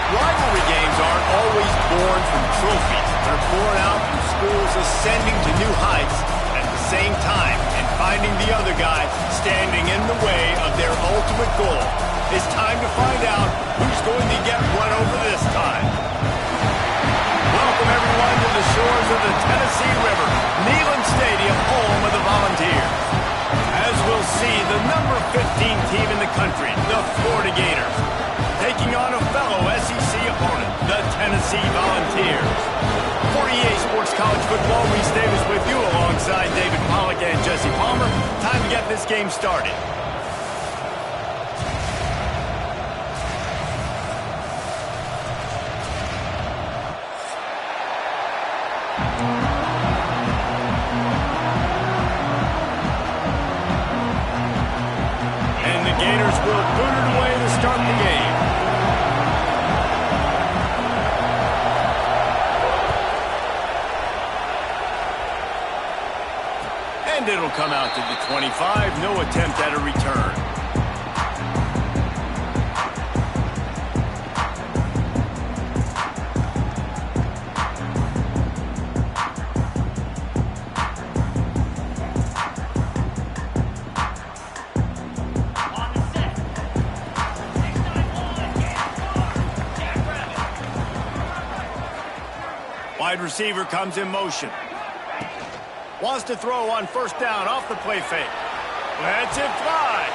Rivalry games aren't always born from trophies. They're born out from schools ascending to new heights at the same time and finding the other guy standing in the way of their ultimate goal. It's time to find out who's going to get run over this time. Welcome everyone to the shores of the Tennessee River, Neyland Stadium, home of the Volunteers. As we'll see, the number 15 team in the country, the Florida Gators, taking on a fellow SEC opponent, the Tennessee Volunteers. For EA Sports College Football, Reese Davis with you alongside David Pollack and Jesse Palmer. Time to get this game started. And the Gators will boot it away to start the game. And it'll come out to the 25. No attempt at a return. Wide receiver comes in motion. Wants to throw on first down off the play fake. Lets it fly.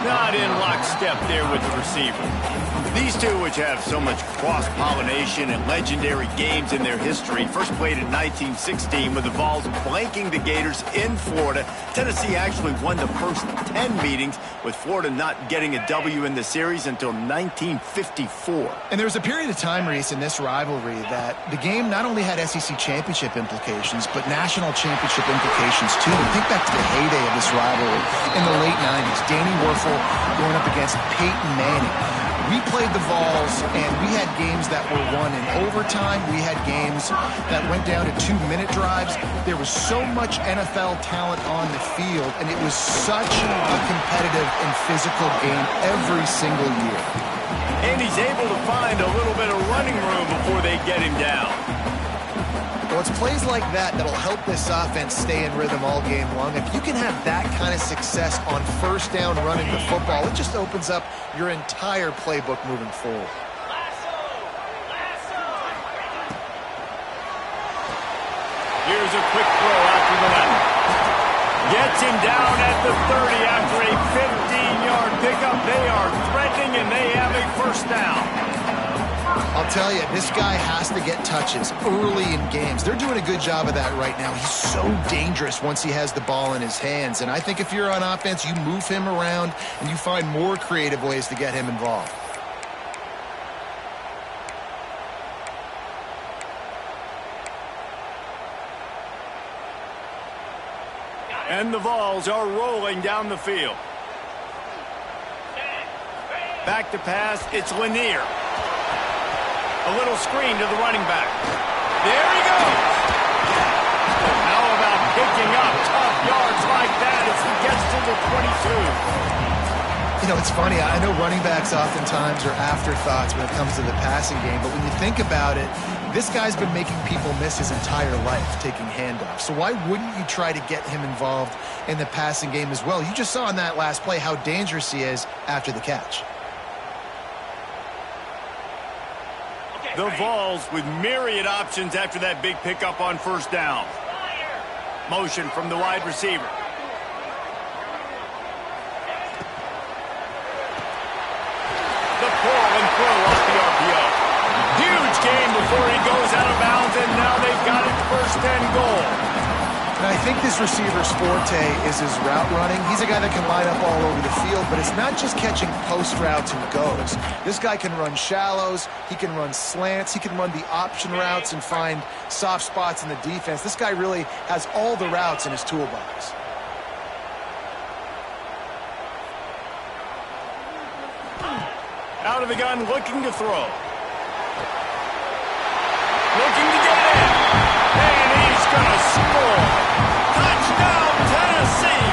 Not in lockstep there with the receiver. These two, which have so much cross-pollination and legendary games in their history, first played in 1916 with the Vols blanking the Gators in Florida. Tennessee actually won the first 10 meetings, with Florida not getting a W in the series until 1954. And there was a period of time, Reese, in this rivalry that the game not only had SEC championship implications, but national championship implications, too. Think back to the heyday of this rivalry in the late 90s. Danny Werfel going up against Peyton Manning. We played the Vols, and we had games that were won in overtime. We had games that went down to 2-minute drives. There was so much NFL talent on the field, and it was such a competitive and physical game every single year. And he's able to find a little bit of running room before they get him down. Well, it's plays like that that'll help this offense stay in rhythm all game long. If you can have that kind of success on first down running the football, it just opens up your entire playbook moving forward. Here's a quick throw after the left. Gets him down at the 30 after a 15-yard pickup. They are threatening, and they have a first down. I'll tell you, this guy has to get touches early in games. They're doing a good job of that right now. He's so dangerous once he has the ball in his hands. And I think if you're on offense, you move him around and you find more creative ways to get him involved. And the Vols are rolling down the field. Back to pass, it's Lanier. A little screen to the running back. There he goes. How about picking up tough yards like that as he gets to the 22? You know, it's funny. I know running backs oftentimes are afterthoughts when it comes to the passing game, but when you think about it, this guy's been making people miss his entire life taking handoffs. So why wouldn't you try to get him involved in the passing game as well? You just saw in that last play how dangerous he is after the catch. The Vols with myriad options after that big pickup on first down. Motion from the wide receiver. The pull and throw off the RPO. Huge game before he goes out of bounds, and now they've got it first and goal. And I think this receiver's forte is his route running. He's a guy that can line up all over the field, but it's not just catching post routes and goes. This guy can run shallows, he can run slants, he can run the option routes and find soft spots in the defense. This guy really has all the routes in his toolbox. Out of the gun, looking to throw. score. Touchdown, Tennessee.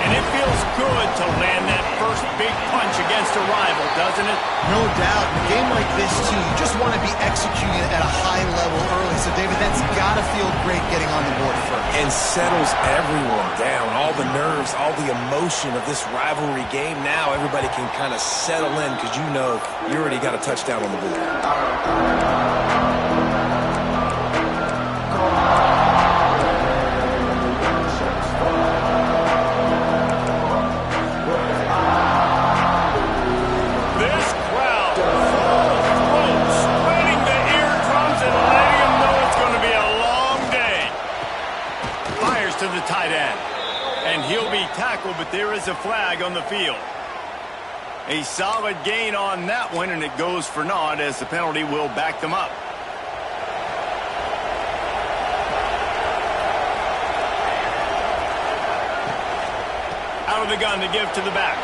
And it feels good to land that first big punch against a rival, doesn't it? No doubt. In a game like this, too, you just want to be executing at a high level early. So, David, that's got to feel great getting on the board first. And settles everyone down. All the nerves, all the emotion of this rivalry game. Now everybody can kind of settle in because you know you already got a touchdown on the board. To the tight end. And he'll be tackled, but there is a flag on the field. A solid gain on that one, and it goes for naught as the penalty will back them up. Out of the gun to give to the back.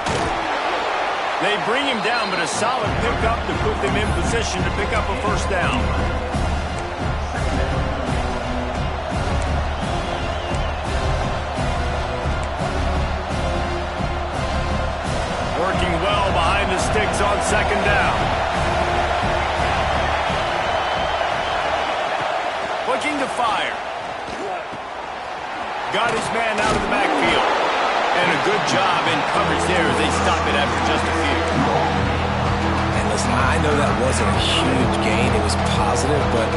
They bring him down, but a solid pickup to put them in position to pick up a first down. Working well behind the sticks on second down. Looking to fire. Got his man out of the backfield. And a good job in coverage there as they stop it after just a few. And listen, I know that wasn't a huge gain. It was positive, but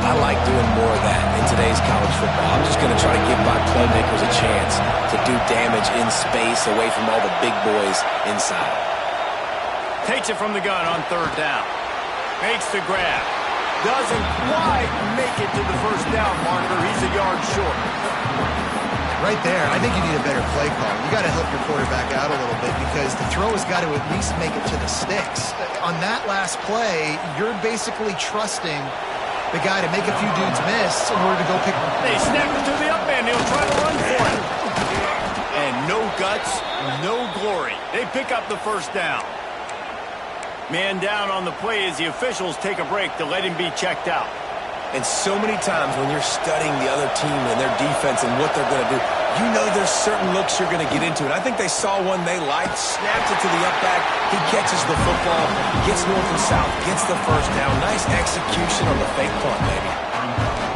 I like doing more of that in today's college football. I'm just going to try to give my playmakers a chance to do damage in space away from all the big boys inside. Takes it from the gun on third down. Makes the grab. Doesn't quite make it to the first down marker. He's a yard short. Right there, I think you need a better play call. You got to help your quarterback out a little bit because the throw has got to at least make it to the sticks. On that last play, you're basically trusting the guy to make a few dudes miss in order to go pick them. They snap it to the up end. He'll try to run for it. And no guts, no glory. They pick up the first down. Man down on the play as the officials take a break to let him be checked out. And so many times when you're studying the other team and their defense and what they're going to do, you know there's certain looks you're going to get into. And I think they saw one they liked, snapped it to the up back. He catches the football, gets north and south, gets the first down. Nice execution on the fake punt, baby.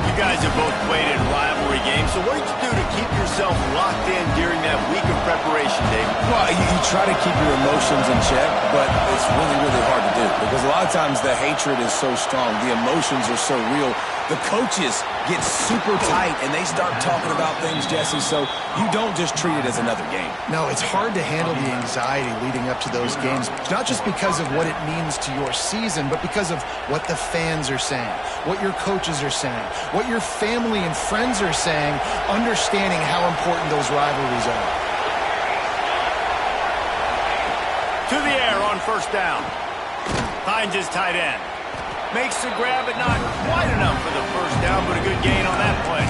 You guys have both played in rivalry games, so what did you do to keep yourself locked in during that week of preparation, David? Well, you try to keep your emotions in check, but it's really, really hard to do because a lot of times the hatred is so strong, the emotions are so real. The coaches get super tight and they start talking about things, Jesse, so you don't just treat it as another game. No, it's hard to handle the anxiety leading up to those games, not just because of what it means to your season, but because of what the fans are saying, what your coaches are saying, what your family and friends are saying, understanding how important those rivalries are. To the air on first down. Finds his tight end. Makes the grab, but not quite enough for the first down, but a good gain on that play.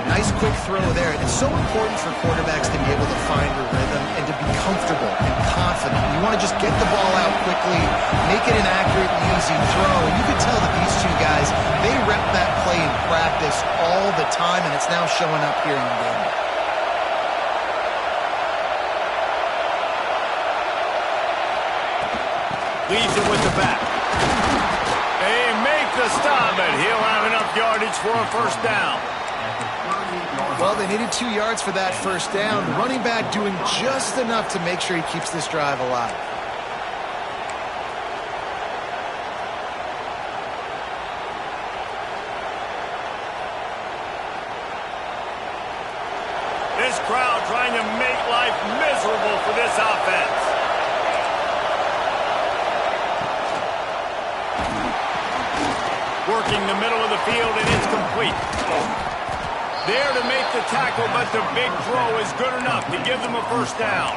Nice quick throw there. It's so important for quarterbacks to be able to find a rhythm and to be comfortable and confident. You want to just get the ball out quickly, make it an accurate and easy throw. And you can tell that these two guys, they rep that play in practice all the time, and it's now showing up here in the game. Leaves it with the back. They make the stop, but he'll have enough yardage for a first down. Well, they needed 2 yards for that first down. The running back doing just enough to make sure he keeps this drive alive. This crowd trying to make life miserable for this offense. Working the middle of the field, and it's complete. There to make the tackle, but the big throw is good enough to give them a first down.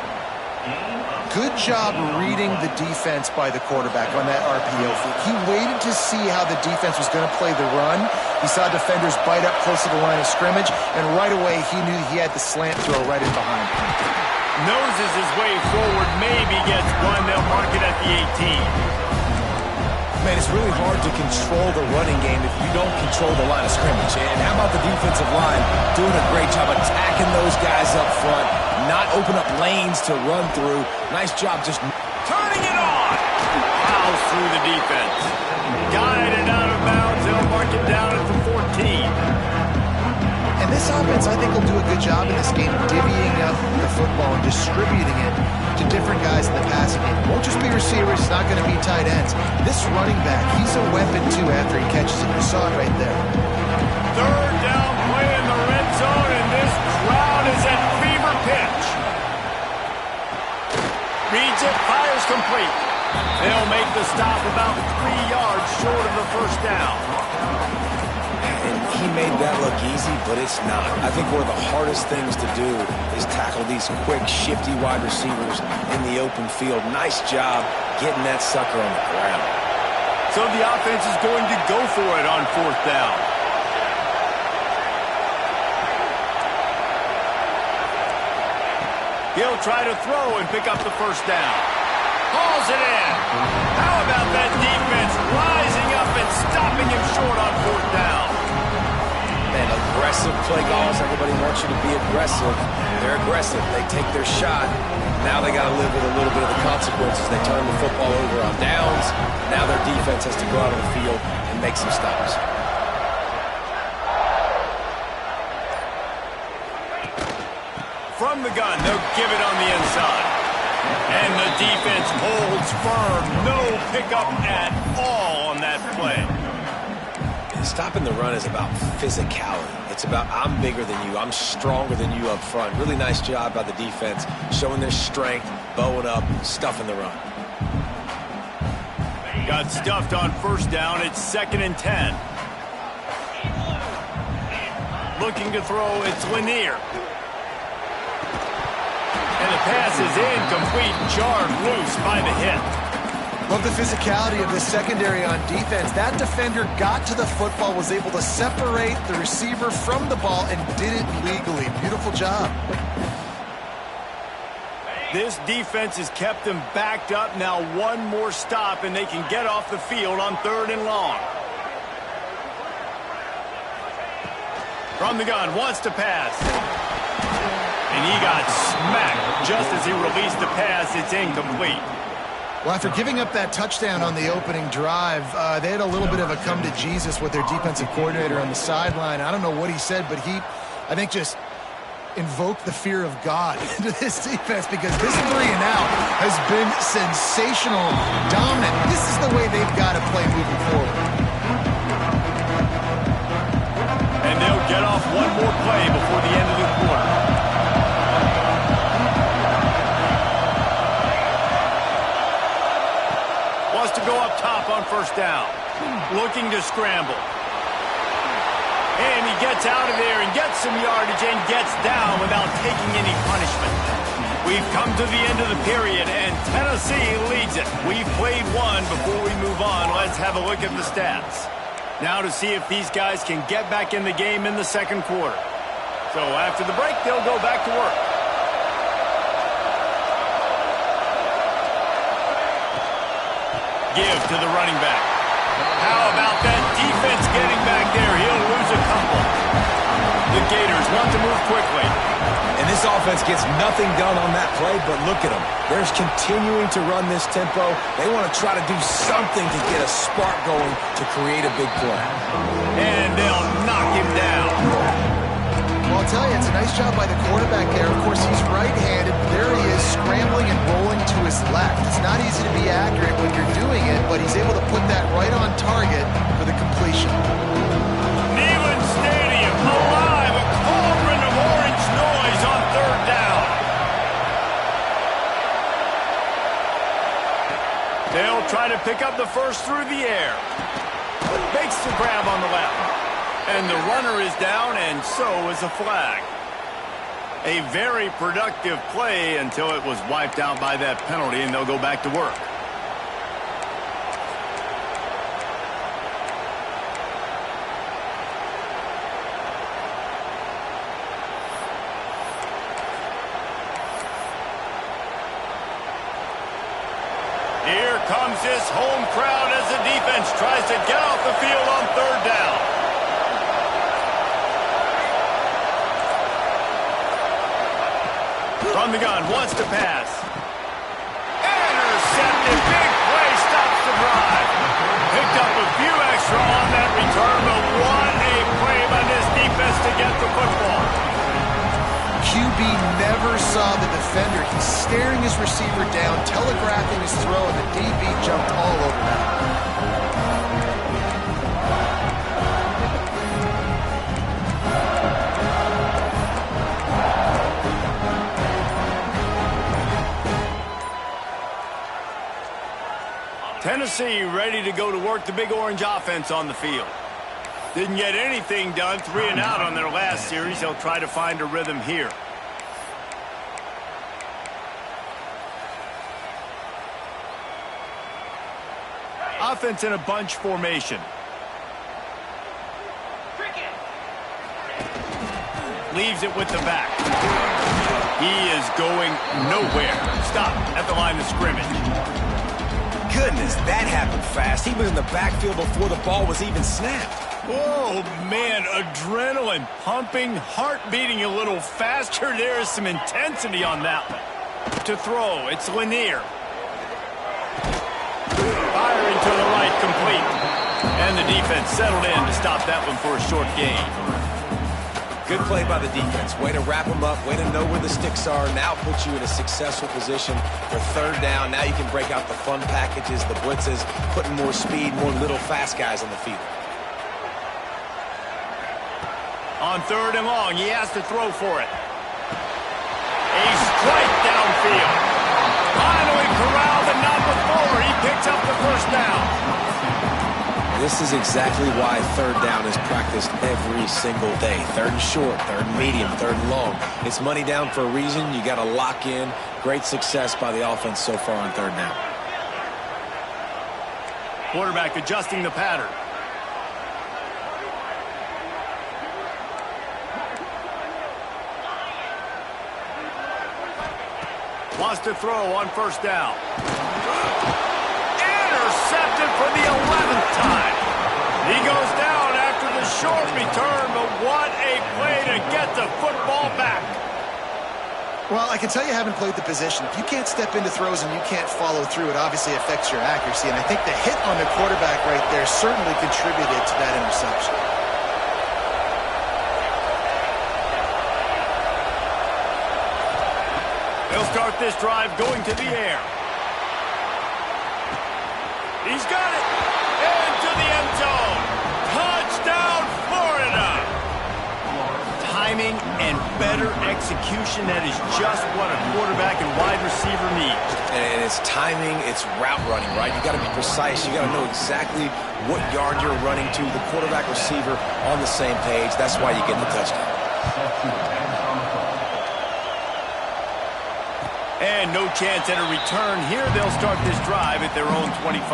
Good job reading the defense by the quarterback on that RPO fake. He waited to see how the defense was going to play the run. He saw defenders bite up close to the line of scrimmage, and right away he knew he had the slant throw right in behind him. Noses his way forward, maybe gets one. They'll mark it at the 18. Man, it's really hard to control the running game if you don't control the line of scrimmage. And how about the defensive line doing a great job attacking those guys up front, not open up lanes to run through. Nice job just turning it on. Fouls through the defense. Guided out of bounds. They'll mark it down at the 14. And this offense, I think, will do a good job in this game divvying up the football and distributing it to different guys in the passing game. It won't just be receivers. It's not going to be tight ends. This running back, he's a weapon, too, after he catches it. You saw it right there. Third down play in the red zone, and this crowd is at fever pitch. Reads it, fires complete. They'll make the stop about 3 yards short of the first down. And he made that look easy, but it's not. I think one of the hardest things to do is tackle these quick, shifty wide receivers in the open field. Nice job getting that sucker on the ground. So the offense is going to go for it on fourth down. He'll try to throw and pick up the first down. Hauls it in. How about that defense rising up and stopping him short on fourth down? Man, aggressive play calls. Everybody wants you to be aggressive. They're aggressive. They take their shot. Now they got to live with a little bit of the consequences. They turn the football over on downs. Now their defense has to go out on the field and make some stops. From the gun, they'll give it on the inside. And the defense holds firm. No pickup at all on that play. Stopping the run is about physicality. It's about I'm bigger than you. I'm stronger than you up front. Really nice job by the defense, showing their strength, bowing up, stuffing the run. Got stuffed on first down. It's 2nd and 10. Looking to throw, it's Lanier. And the pass is incomplete, jarred loose by the hit. Love the physicality of the secondary on defense. That defender got to the football, was able to separate the receiver from the ball, and did it legally. Beautiful job. This defense has kept them backed up. Now one more stop, and they can get off the field on 3rd and long. From the gun, wants to pass. And he got smacked just as he released the pass. It's incomplete. Well, after giving up that touchdown on the opening drive, they had a little bit of a come to Jesus with their defensive coordinator on the sideline. I don't know what he said, but he, I think, just invoked the fear of God into this defense, because this 3 and out has been sensational, dominant. This is the way they've got to play moving forward. And they'll get off one more play before the end of the quarter. Wants to go up top on first down. Looking to scramble. And he gets out of there and gets some yardage and gets down without taking any punishment. We've come to the end of the period, and Tennessee leads it. We've played one. Before we move on, let's have a look at the stats. Now to see if these guys can get back in the game in the second quarter. So after the break, they'll go back to work. Give to the running back. How about that defense getting back there? He'll lose a couple. The Gators want to move quickly. And this offense gets nothing done on that play, but look at them. They're continuing to run this tempo. They want to try to do something to get a spark going to create a big play. And they'll knock him down. Well, I'll tell you, it's a nice job by the quarterback there. Of course, he's right-handed. There he is, scrambling and rolling to his left. It's not easy to be accurate when you're doing it, but he's able to put that right on target for the completion. Neyland Stadium alive, a cauldron of orange noise on 3rd down. They'll try to pick up the first through the air. Makes the grab on the left. And the runner is down, and so is a flag. A very productive play until it was wiped out by that penalty, and they'll go back to work. Here comes this home crowd as the defense tries to get off the field on third down. From the gun, wants to pass. Intercepted, big play, stops the drive. Picked up a few extra on that return, but what a play by this defense to get the football. QB never saw the defender. He's staring his receiver down, telegraphing his throw, and the DB jumped all over that. Tennessee ready to go to work the Big Orange offense on the field. Didn't get anything done, 3 and out on their last series. They'll try to find a rhythm here. Offense in a bunch formation. Leaves it with the back. He is going nowhere. Stop at the line of scrimmage. Goodness, that happened fast. He was in the backfield before the ball was even snapped. Oh, man, adrenaline pumping, heart beating a little faster. There is some intensity on that one. To throw, it's Lanier. Firing to the right, complete. And the defense settled in to stop that one for a short gain. Good play by the defense. Way to wrap them up. Way to know where the sticks are. Now put you in a successful position for third down. Now you can break out the fun packages, the blitzes, putting more speed, more little fast guys on the field. On third and long, he has to throw for it. A strike downfield. Finally corralled, but not before. He picks up the first down. This is exactly why third down is practiced every single day. Third and short, third and medium, third and long. It's money down for a reason. You got to lock in. Great success by the offense so far on third down. Quarterback adjusting the pattern. Wants to throw on first down. Intercepted for the 11th time. He goes down after the short return, but what a play to get the football back. Well, I can tell you haven't played the position. If you can't step into throws and you can't follow through, it obviously affects your accuracy. And I think the hit on the quarterback right there certainly contributed to that interception. They'll start this drive going to the air. He's got it. Into the end zone. Touchdown, Florida. Timing and better execution. That is just what a quarterback and wide receiver needs. And it's timing, it's route running, right? You got to be precise. You got to know exactly what yard you're running to. The quarterback receiver on the same page. That's why you get the touchdown. And no chance at a return here. They'll start this drive at their own 25.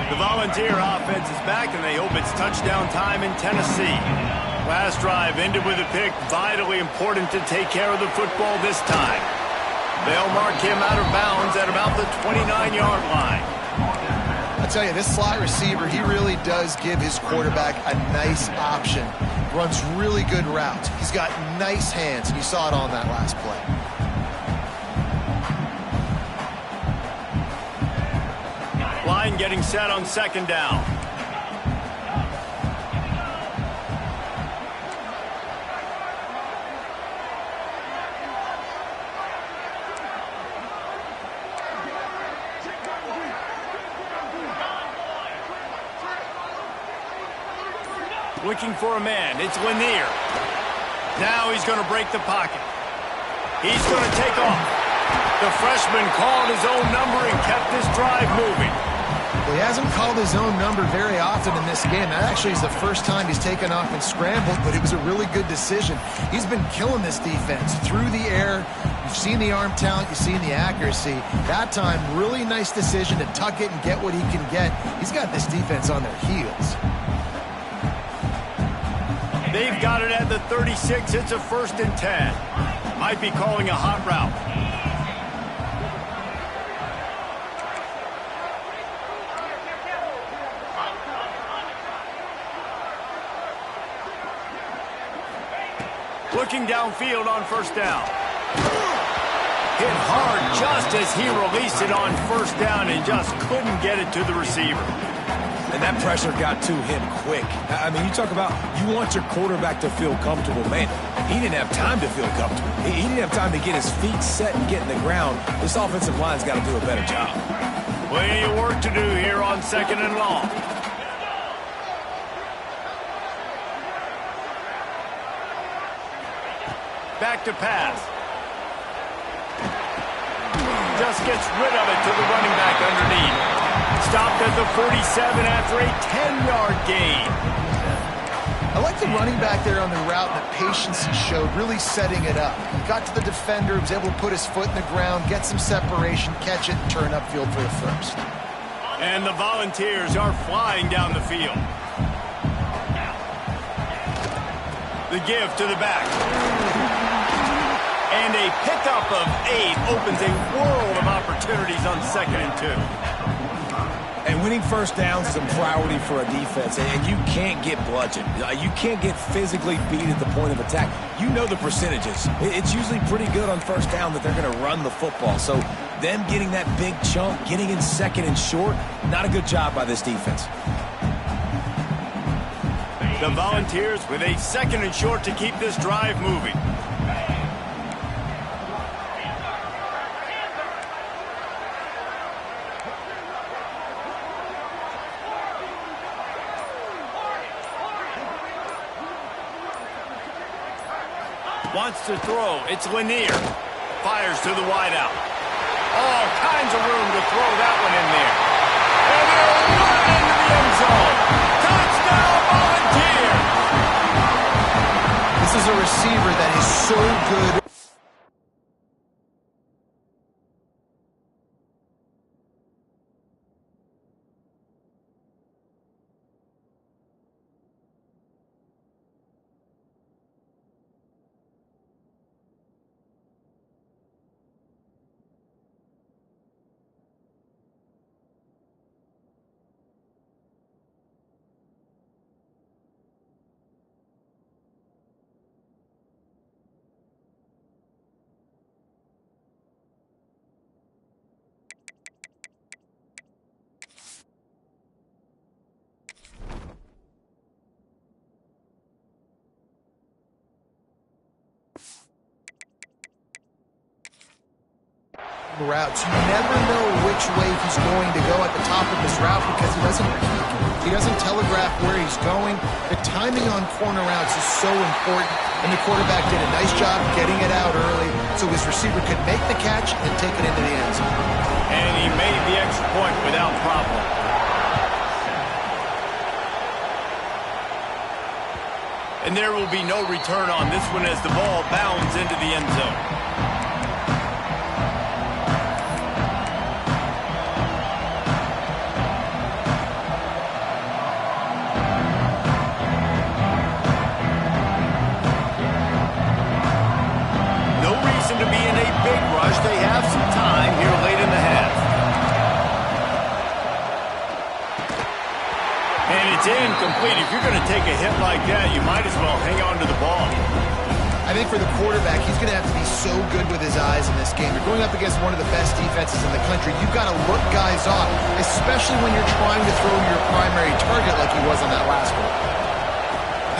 The Volunteer offense is back, and they hope it's touchdown time in Tennessee. Last drive ended with a pick. Vitally important to take care of the football this time. They'll mark him out of bounds at about the 29-yard line. I tell you, this slot receiver, he really does give his quarterback a nice option. Runs really good routes. He's got nice hands, and you saw it on that last play. Line getting set on second down. Looking for a man. It's Lanier. Now he's going to break the pocket. He's going to take off. The freshman called his own number and kept this drive moving. Well, he hasn't called his own number very often in this game. That actually is the first time he's taken off and scrambled, but it was a really good decision. He's been killing this defense through the air. You've seen the arm talent. You've seen the accuracy. That time, really nice decision to tuck it and get what he can get. He's got this defense on their heels. They've got it at the 36. It's a 1st and 10. Might be calling a hot route. Looking downfield on 1st down. Hit hard just as he released it on 1st down and just couldn't get it to the receiver. And that pressure got to him quick. I mean, you talk about you want your quarterback to feel comfortable. Man, he didn't have time to feel comfortable. He didn't have time to get his feet set and get in the ground. This offensive line's got to do a better job. Plenty of work to do here on 2nd and long. Back to pass. Just gets rid of it to the running back underneath. Stopped at the 47 after a 10-yard gain. I like the running back there on the route and the patience he showed, really setting it up. He got to the defender, was able to put his foot in the ground, get some separation, catch it, and turn upfield for the 1st. And the Volunteers are flying down the field. The give to the back. And a pickup of 8 opens a world of opportunities on 2nd and 2. And winning 1st downs is a priority for a defense, and you can't get bludgeoned. You can't get physically beat at the point of attack. You know the percentages. It's usually pretty good on 1st down that they're going to run the football. So them getting that big chunk, getting in 2nd and short, not a good job by this defense. The Volunteers with a 2nd and short to keep this drive moving. Wants to throw. It's Lanier. Fires to the wideout. All kinds of room to throw that one in there. And they'll run into the end zone. Touchdown, Volunteers! This is a receiver that is so good. Routes. You never know which way he's going to go at the top of his route because he doesn't telegraph where he's going. The timing on corner routes is so important, and the quarterback did a nice job getting it out early so his receiver could make the catch and take it into the end zone. And he made the extra point without problem. And there will be no return on this one as the ball bounds into the end zone. They have some time here late in the half. And it's incomplete. If you're going to take a hit like that, you might as well hang on to the ball. I think for the quarterback, he's going to have to be so good with his eyes in this game. You're going up against one of the best defenses in the country. You've got to look guys off, especially when you're trying to throw your primary target like he was on that last one.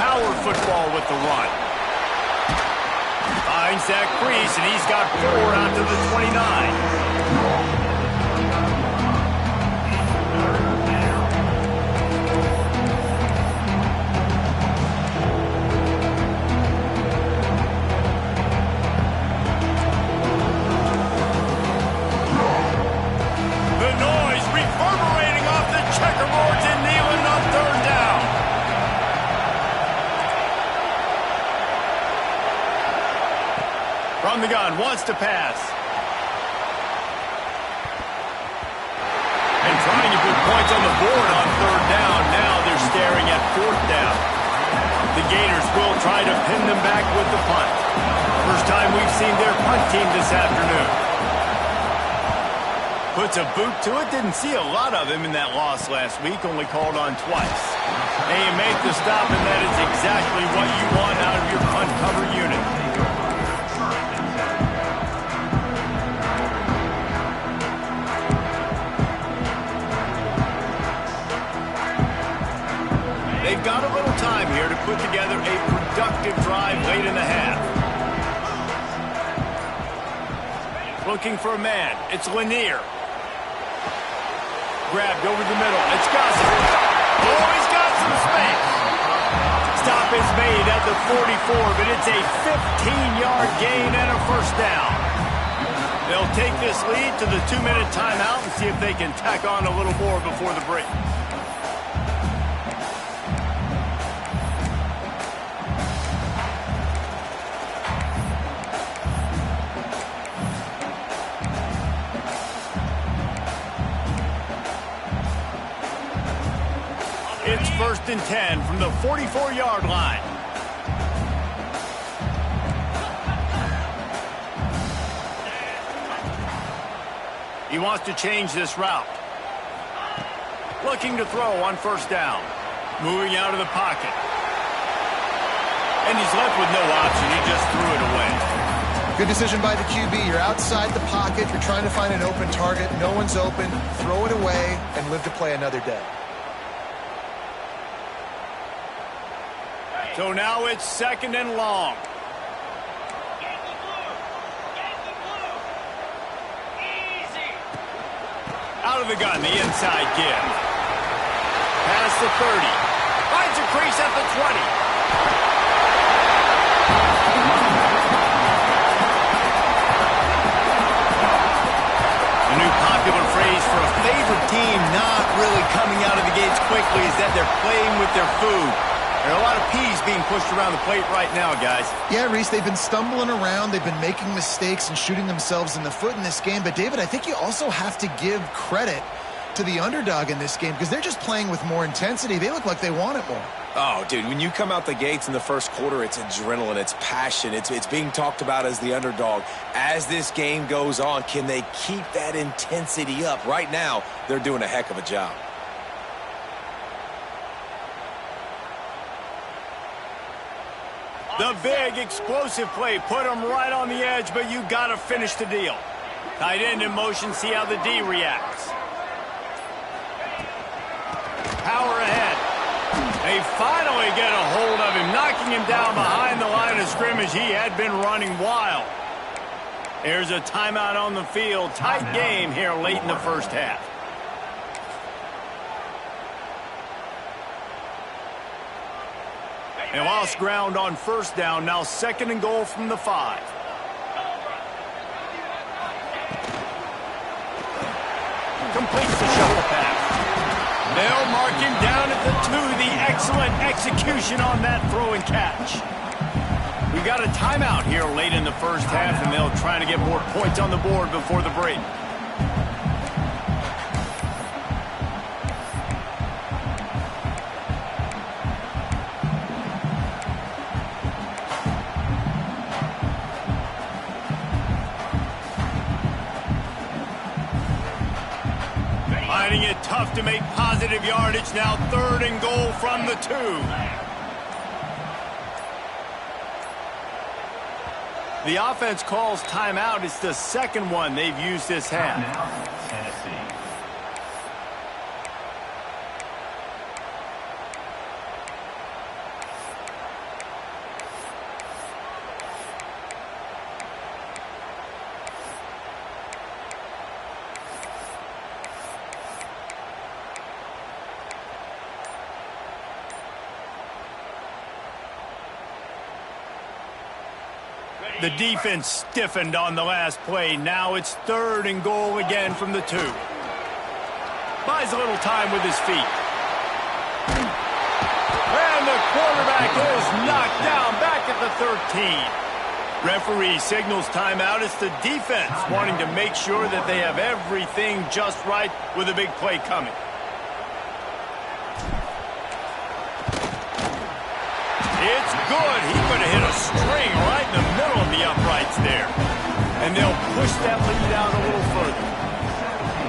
Power football with the run. Finds that crease, and he's got 4 out to the 29. The noise reverberating off the checkerboards in Neyland on 3rd down. From the gun, wants to pass. And trying to put points on the board on 3rd down. Now they're staring at 4th down. The Gators will try to pin them back with the punt. First time we've seen their punt team this afternoon. Puts a boot to it. Didn't see a lot of him in that loss last week. Only called on twice. They make the stop, and that is exactly what you want out of your punt cover unit. They've got a little time here to put together a productive drive late in the half. Looking for a man. It's Lanier. Grabbed over the middle. It's Gossett. Oh, he's got some space. Stop is made at the 44, but it's a 15-yard gain and a first down. They'll take this lead to the 2-minute timeout and see if they can tack on a little more before the break. It's 1st and 10 from the 44-yard line. He wants to change this route. Looking to throw on first down. Moving out of the pocket. And he's left with no option. He just threw it away. Good decision by the QB. You're outside the pocket. You're trying to find an open target. No one's open. Throw it away and live to play another day. So now it's 2nd and long. Out of the gun, the inside give. Past the 30. Finds a crease at the 20. A new popular phrase for a favorite team not really coming out of the gates quickly is that they're playing with their food. There are a lot of peas being pushed around the plate right now, guys. Yeah, Reese, they've been stumbling around. They've been making mistakes and shooting themselves in the foot in this game. But, David, I think you also have to give credit to the underdog in this game because they're just playing with more intensity. They look like they want it more. Oh, dude, when you come out the gates in the first quarter, it's adrenaline, it's passion. It's being talked about as the underdog. As this game goes on, can they keep that intensity up? Right now, they're doing a heck of a job. The big explosive play put him right on the edge, but you got to finish the deal. Tight end in motion, see how the D reacts. Power ahead. They finally get a hold of him, knocking him down behind the line of scrimmage. He had been running wild. There's a timeout on the field. Tight game here late in the first half. They lost ground on first down. Now 2nd and goal from the 5. Completes the shuffle pass. They'll mark him down at the 2. The excellent execution on that throw and catch. We've got a timeout here late in the first half, and they'll try to get more points on the board before the break. Finding it tough to make positive yardage. Now 3rd and goal from the 2. The offense calls timeout. It's the 2nd one they've used this half. Tennessee. The defense stiffened on the last play. Now it's 3rd and goal again from the 2. Buys a little time with his feet. And the quarterback is knocked down back at the 13. Referee signals timeout. It's the defense wanting to make sure that they have everything just right with a big play coming. It's good. He could have hit a string right in the middle of the uprights there. And they'll push that lead out a little further.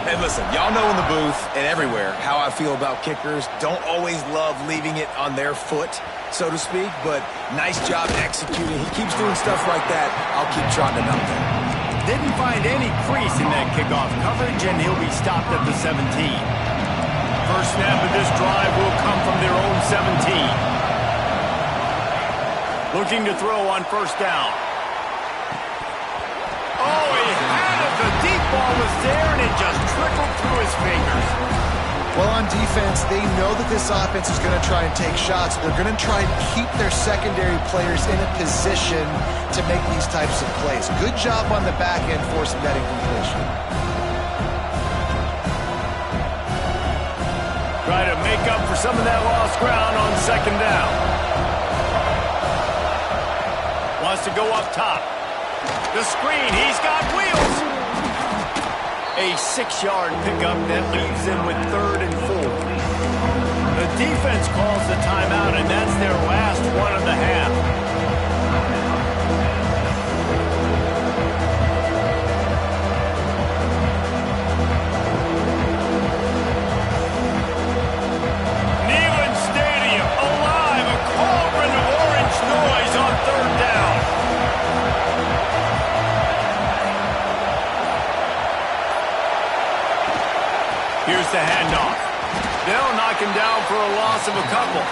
Hey, listen, y'all know in the booth and everywhere how I feel about kickers. Don't always love leaving it on their foot, so to speak, but nice job executing. He keeps doing stuff like that. I'll keep trotting him out there. Didn't find any crease in that kickoff coverage, and he'll be stopped at the 17. First snap of this drive will come from their own 17. Looking to throw on first down. Oh, he had it. The deep ball was there, and it just trickled through his fingers. Well, on defense, they know that this offense is going to try and take shots. They're going to try and keep their secondary players in a position to make these types of plays. Good job on the back end forcing that incompletion. Try to make up for some of that lost ground on second down. Wants to go up top. The screen, he's got wheels. A 6-yard pickup that leaves them with 3rd and 4. The defense calls the timeout, and that's their last one of the half. Neyland Stadium, alive, a cauldron of orange noise on 3rd down. Here's the handoff. They'll knock him down for a loss of a couple.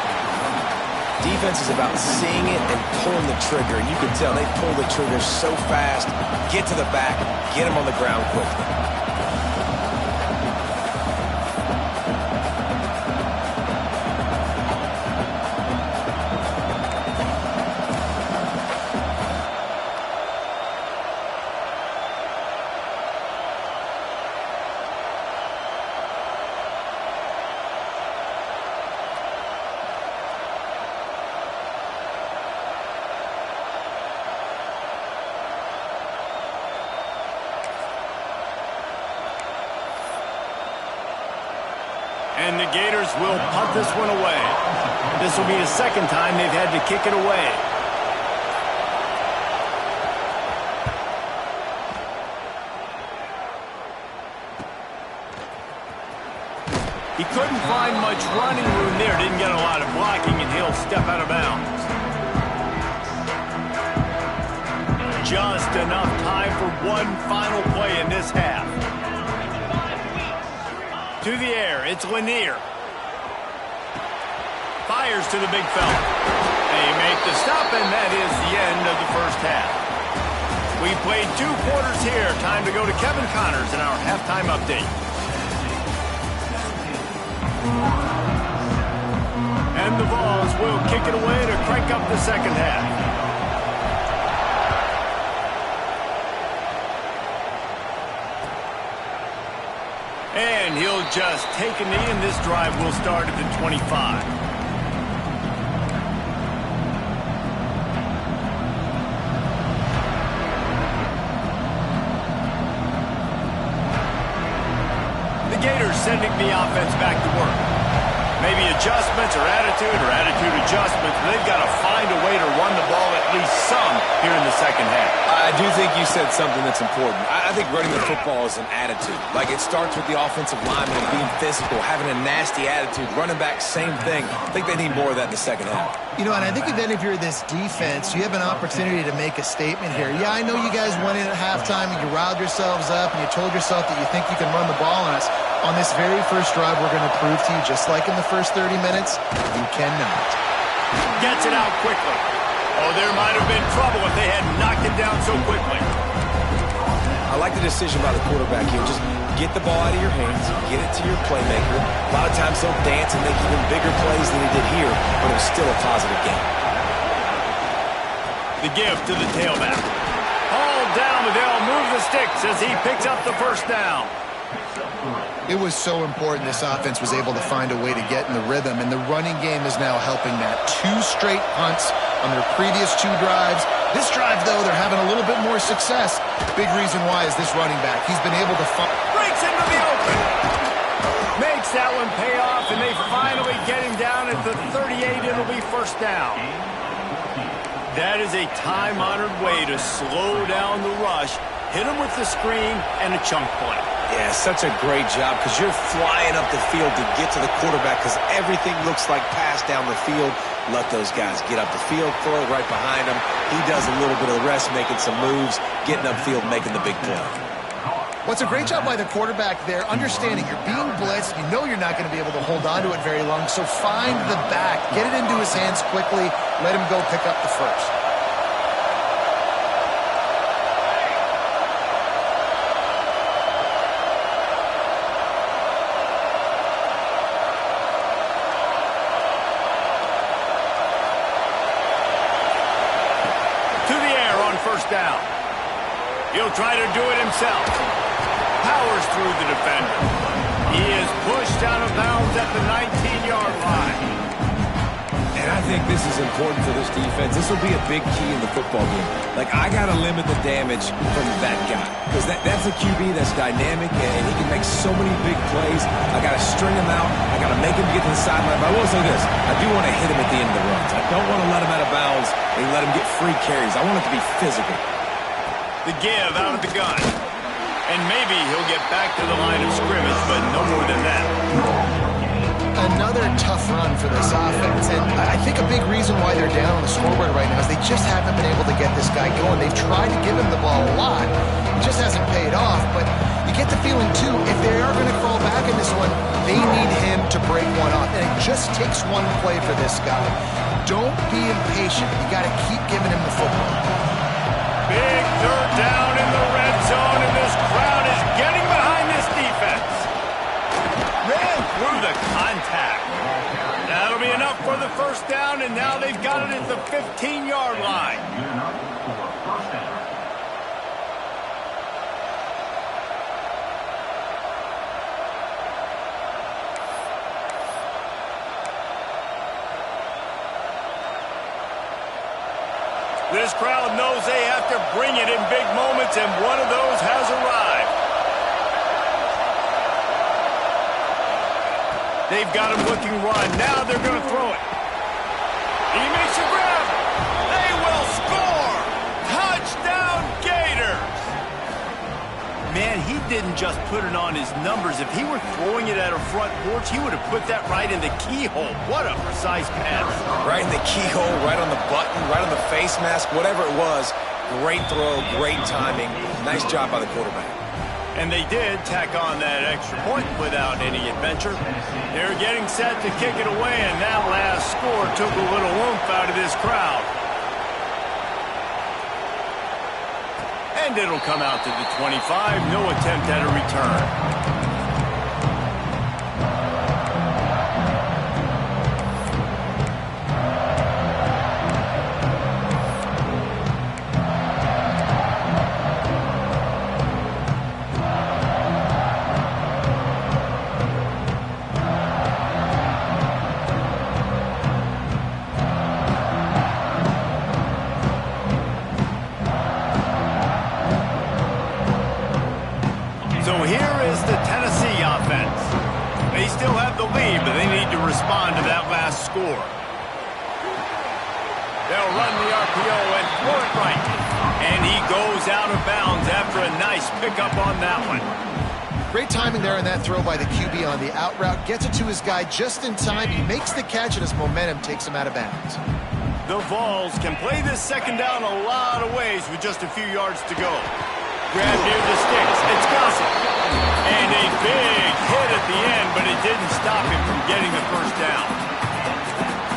Defense is about seeing it and pulling the trigger, and you can tell they pull the trigger so fast, get to the back, get him on the ground quickly. And the Gators will punt this one away. This will be the second time they've had to kick it away. He couldn't find much running room there. Didn't get a lot of blocking, and he'll step out of bounds. Just enough time for one final play in this half. To the air, it's Lanier. Fires to the big fella. They make the stop, and that is the end of the first half. We played 2 quarters here. Time to go to Kevin Connors in our halftime update. And the Vols will kick it away to crank up the second half. And he'll just take a knee, and this drive will start at the 25. The Gators sending the offense back to work. Maybe adjustments or attitude adjustments. They've got to find a way to run the ball at least some here in the second half. I do think you said something that's important. I think running the football is an attitude. Like, it starts with the offensive lineman being physical, having a nasty attitude. Running back, same thing. I think they need more of that in the second half. You know, and I think even if you're this defense, you have an opportunity to make a statement here. Yeah, I know you guys went in at halftime and you riled yourselves up and you told yourself that you think you can run the ball on us. On this very first drive, we're going to prove to you, just like in the first 30 minutes, you cannot. Gets it out quickly. Oh, there might have been trouble if they had knocked it down so quickly. I like the decision by the quarterback here. Just get the ball out of your hands, get it to your playmaker. A lot of times he'll dance and make even bigger plays than he did here, but it was still a positive game. The give to the tailback. Hauled down, but they'll move the sticks as he picks up the first down. It was so important this offense was able to find a way to get in the rhythm, and the running game is now helping that. 2 straight punts on their previous 2 drives. This drive, though, they're having a little bit more success. Big reason why is this running back. He's been able to breaks into the open. Makes that one pay off, and they finally get him down at the 38. It'll be first down. That is a time-honored way to slow down the rush, hit him with the screen, and a chunk play. Yeah, such a great job because you're flying up the field to get to the quarterback because everything looks like pass down the field. Let those guys get up the field, throw it right behind him. He does a little bit of the rest, making some moves, getting upfield, making the big play. Well, it's a great job by the quarterback there, understanding you're being blitzed. You know you're not going to be able to hold on to it very long, so find the back. Get it into his hands quickly. Let him go pick up the first. To the air on first down. He'll try to do it himself. Powers through the defender. He is pushed out of bounds at the 19-yard line. And I think this is important for this defense. This will be a big key in the football game. Like, I got to limit the damage from that guy. Because that's a QB that's dynamic, and he can make so many big plays. I got to string him out. I got to make him get to the sideline. But I will say this. I do want to hit him at the end of the runs. I don't want to let him out of bounds and let him get free carries. I want it to be physical. The give out of the gun. And maybe he'll get back to the line of scrimmage, but no more than that. Another tough run for this offense, and I think a big reason why they're down on the scoreboard right now is they just haven't been able to get this guy going. They've tried to give him the ball a lot. It just hasn't paid off, but you get the feeling, too, if they are going to crawl back in this one, they need him to break one off, and it just takes one play for this guy. Don't be impatient. You got to keep giving him the football. Big third down in the red zone, and this crowd is getting behind this defense. Ran through the contact. That'll be enough for the first down, and now they've got it at the 15-yard line. This crowd knows they have to bring it in big moments, and one of those has arrived. They've got him looking run. Now they're going to throw it. He makes a grab. They will score. Touchdown, Gators. Man, he didn't just put it on his numbers. If he were throwing it at a front porch, he would have put that right in the keyhole. What a precise pass. Right in the keyhole, right on the button, right on the face mask, whatever it was. Great throw, great timing. Nice job by the quarterback. And they did tack on that extra point without any adventure. They're getting set to kick it away, and that last score took a little oomph out of this crowd. And it'll come out to the 25. No attempt at a return. So here is the Tennessee offense. They still have the lead, but they need to respond to that last score. They'll run the RPO and throw it right. And he goes out of bounds after a nice pickup on that one. Great timing there on that throw by the QB on the out route. Gets it to his guy just in time. He makes the catch, and his momentum takes him out of bounds. The Vols can play this second down a lot of ways with just a few yards to go. Grab near the sticks. It's Gossett. And a big hit at the end, but it didn't stop him from getting the first down.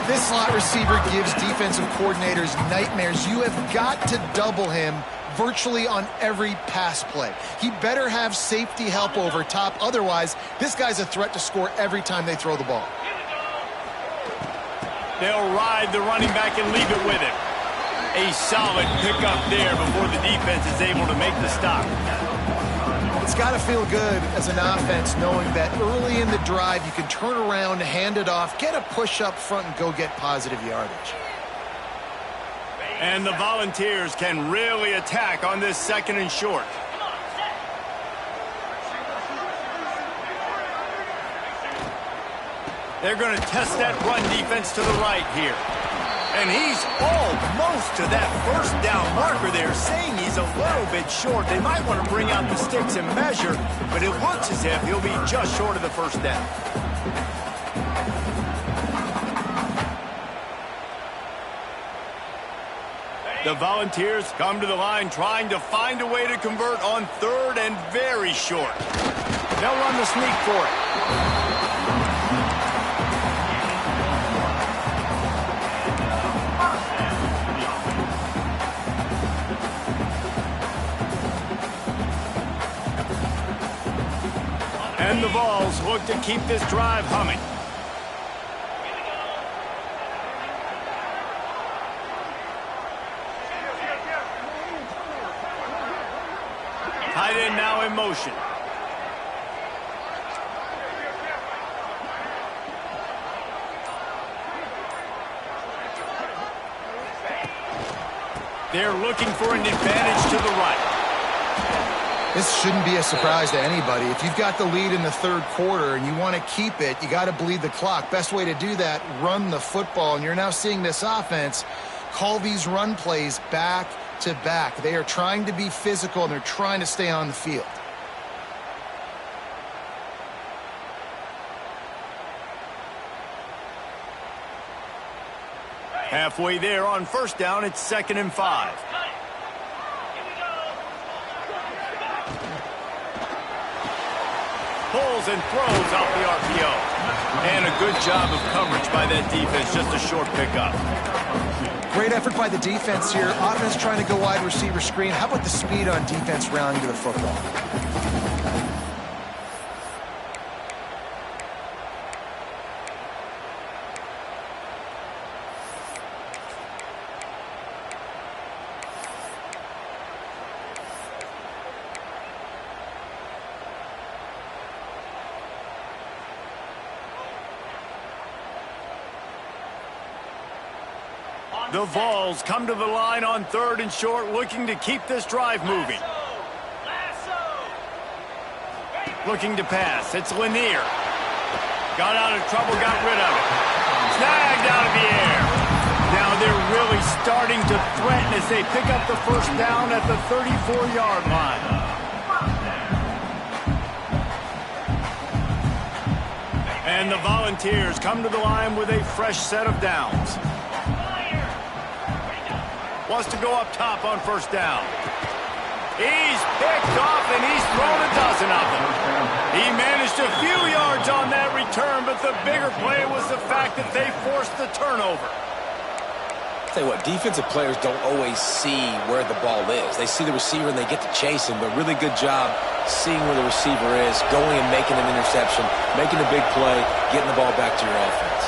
This slot receiver gives defensive coordinators nightmares. You have got to double him virtually on every pass play. He better have safety help over top. Otherwise, this guy's a threat to score every time they throw the ball. They'll ride the running back and leave it with him. A solid pickup there before the defense is able to make the stop. It's got to feel good as an offense knowing that early in the drive you can turn around, hand it off, get a push up front, and go get positive yardage. And the Volunteers can really attack on this second and short. They're going to test that run defense to the right here. And he's almost to that first down marker there, saying he's a little bit short. They might want to bring out the sticks and measure, but it looks as if he'll be just short of the first down. The Volunteers come to the line trying to find a way to convert on third and very short. They'll run the sneak for it. And the Vols look to keep this drive humming. Tight end now in motion. They're looking for an advantage to the right. This shouldn't be a surprise to anybody. If you've got the lead in the third quarter and you want to keep it, you got to bleed the clock. Best way to do that, run the football. And you're now seeing this offense call these run plays back to back. They are trying to be physical, and they're trying to stay on the field. Halfway there on first down, it's 2nd and 5. Pulls and throws off the RPO. And a good job of coverage by that defense, just a short pickup. Great effort by the defense here. Offense trying to go wide receiver screen. How about the speed on defense rallying to the football? The Vols come to the line on 3rd and short, looking to keep this drive moving. Looking to pass. It's Lanier. Got out of trouble, got rid of it. Snagged out of the air. Now they're really starting to threaten as they pick up the first down at the 34-yard line. And the Volunteers come to the line with a fresh set of downs. Wants to go up top on first down. He's picked off, and he's thrown a dozen of them. He managed a few yards on that return, but the bigger play was the fact that they forced the turnover. Tell you what, defensive players don't always see where the ball is. They see the receiver and they get to chase him, but really good job seeing where the receiver is, going and making an interception, making a big play, getting the ball back to your offense.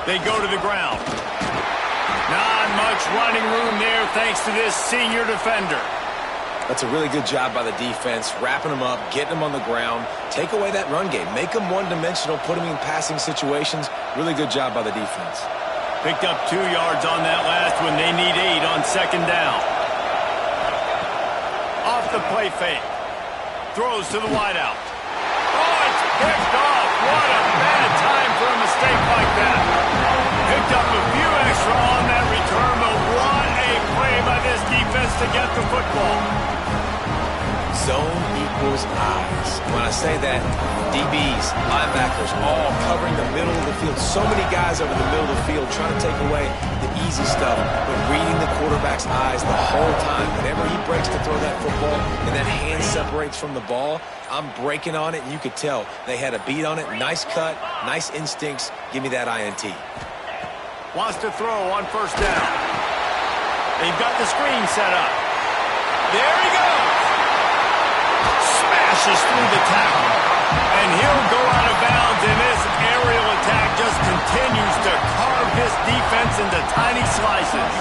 They go to the ground. Not much running room there thanks to this senior defender. That's a really good job by the defense, wrapping them up, getting them on the ground, take away that run game, make them one-dimensional, put them in passing situations. Really good job by the defense. Picked up 2 yards on that last one. They need 8 on 2nd down. Off the play fake. Throws to the wideout. Oh, it's picked off. What a bad time for a mistake like that. Picked up a few extra on that return, but what a play by this defense to get the football. Zone equals eyes. When I say that, DBs, linebackers, all covering the middle of the field. So many guys over the middle of the field trying to take away the easy stuff, but reading the quarterback's eyes the whole time. Whenever he breaks to throw that football and that hand separates from the ball, I'm breaking on it, and you could tell they had a beat on it. Nice cut, nice instincts. Give me that INT. Wants to throw on first down. They've got the screen set up. There he goes. Smashes through the tackle. And he'll go out of bounds, and this aerial attack just continues to carve this defense into tiny slices.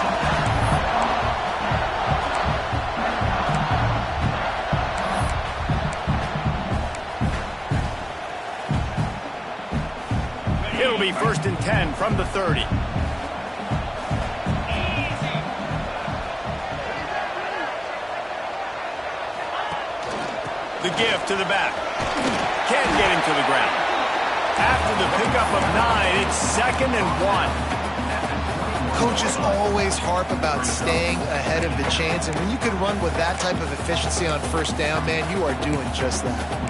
It'll be 1st and 10 from the 30. The give to the back. Can't get him to the ground. After the pickup of 9, it's 2nd and 1. Coaches always harp about staying ahead of the chains, and when you can run with that type of efficiency on first down, man, you are doing just that.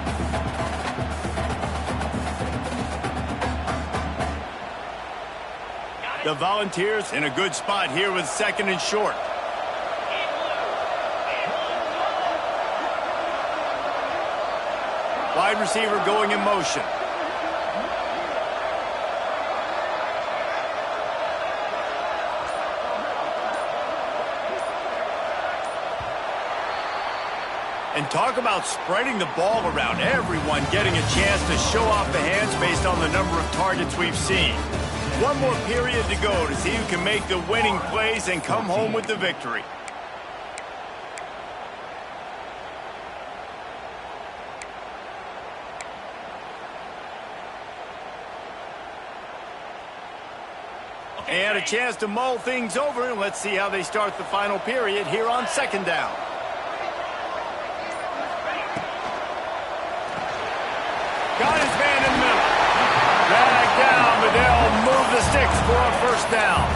The Volunteers in a good spot here with 2nd and short. Wide receiver going in motion. And talk about spreading the ball around. Everyone getting a chance to show off the hands based on the number of targets we've seen. One more period to go to see who can make the winning plays and come home with the victory. And a chance to mull things over, and let's see how they start the final period here on 2nd down. Got his man in the middle. Back down, but they'll move the sticks for a 1st down.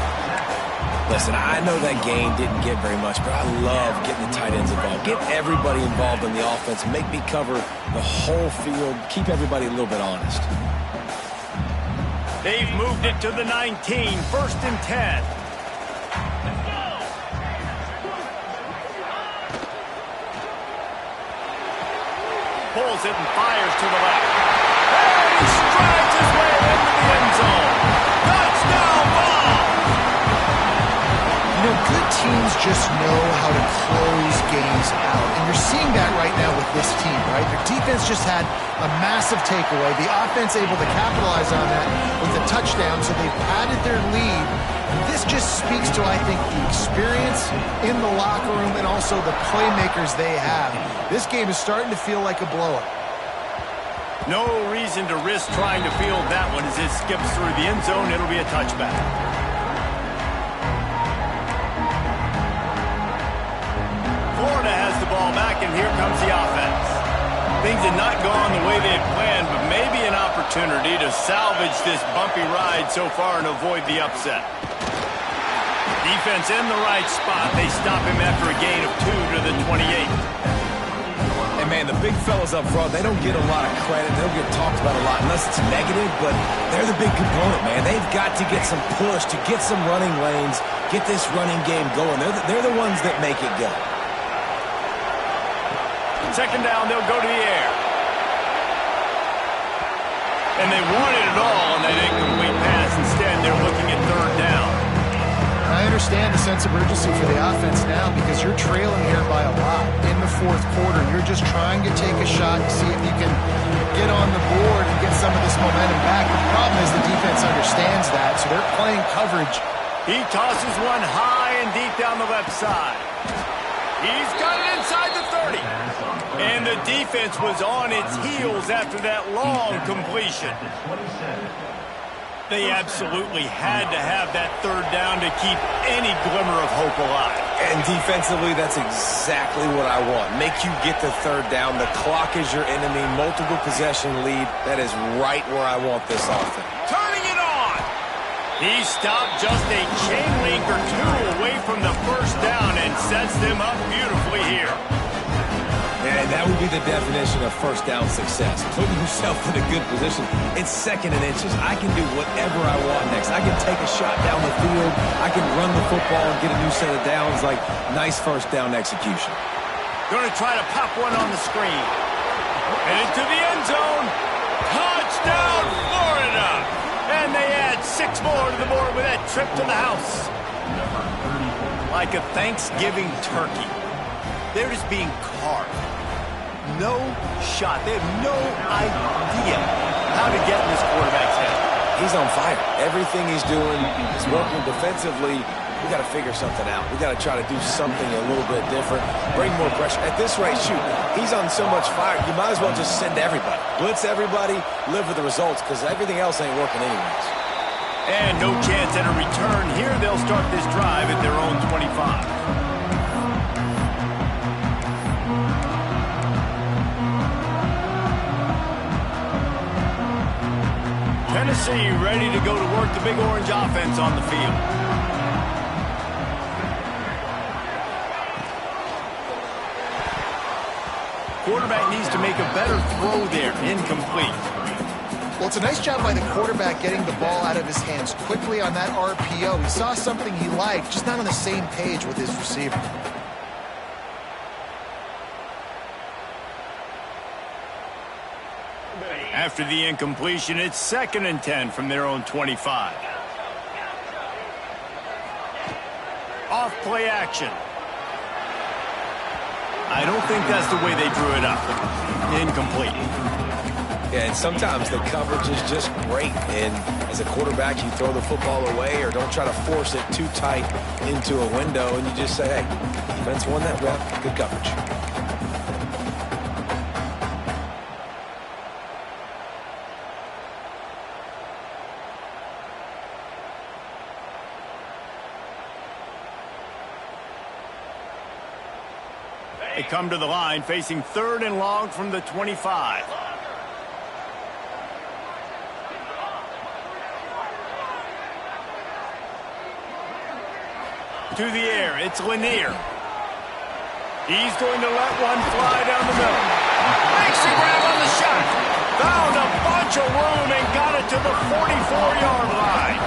Listen, I know that game didn't get very much, but I love getting the tight ends involved. Get everybody involved in the offense. Make me cover the whole field. Keep everybody a little bit honest. They've moved it to the 19, 1st and 10. Pulls it and fires to the left. And he strides his way into the end zone. Touchdown ball! You know, good teams just know how to close games out. And you're seeing that right now with this team, right? Their defense just had a massive takeaway. The offense able to capitalize on that with a touchdown, so they've padded their lead. And this just speaks to, I think, the experience in the locker room and also the playmakers they have. This game is starting to feel like a blowout. No reason to risk trying to field that one as it skips through the end zone. It'll be a touchback. Florida has the ball back, and here comes the offense. Things had not gone the way they had planned, but maybe an opportunity to salvage this bumpy ride so far and avoid the upset. Defense in the right spot. They stop him after a gain of 2 to the 28. And, man, the big fellas up front, they don't get a lot of credit. They don't get talked about a lot unless it's negative, but they're the big component, man. They've got to get some push, to get some running lanes, get this running game going. They're the ones that make it go. 2nd down, they'll go to the air. And they wanted it all on that incomplete pass. Instead, they're looking at 3rd down. I understand the sense of urgency for the offense now because you're trailing here by a lot in the 4th quarter. You're just trying to take a shot to see if you can get on the board and get some of this momentum back. The problem is the defense understands that, so they're playing coverage. He tosses one high and deep down the left side. He's got it inside the 30. And the defense was on its heels after that long completion. They absolutely had to have that 3rd down to keep any glimmer of hope alive. And defensively, that's exactly what I want. Make you get the 3rd down. The clock is your enemy. Multiple possession lead. That is right where I want this offense. Turning it on. He stopped just a chain link or 2 away from the 1st down and sets them up beautifully here. And that would be the definition of 1st down success. Putting yourself in a good position. It's 2nd and inches. I can do whatever I want next. I can take a shot down the field. I can run the football and get a new set of downs. Like, nice 1st down execution. Going to try to pop one on the screen. And into the end zone. Touchdown, Florida! And they add 6 more to the board with that trip to the house. Like a Thanksgiving turkey. They're just being carved. No shot. They have no idea how to get in this quarterback's head. He's on fire. Everything he's doing is working defensively. We got to figure something out. We got to try to do something a little bit different. Bring more pressure. At this rate, shoot, he's on so much fire, you might as well just send everybody. Blitz everybody, live with the results, because everything else ain't working anyways. And no chance at a return here. They'll start this drive at their own 25. see, ready to go to work the Big Orange offense on the field. Quarterback needs to make a better throw there. Incomplete. Well, it's a nice job by the quarterback getting the ball out of his hands quickly on that RPO. He saw something he liked, just not on the same page with his receiver. After the incompletion, it's 2nd and 10 from their own 25. Off play action. I don't think that's the way they drew it up. Incomplete. Yeah, and sometimes the coverage is just great. And as a quarterback, you throw the football away or don't try to force it too tight into a window, and you just say, hey, defense won that rep. Good coverage. They come to the line facing 3rd and long from the 25. To the air, it's Lanier. He's going to let one fly down the middle. Makes a grab on the shot. Found a bunch of room and got it to the 44-yard line.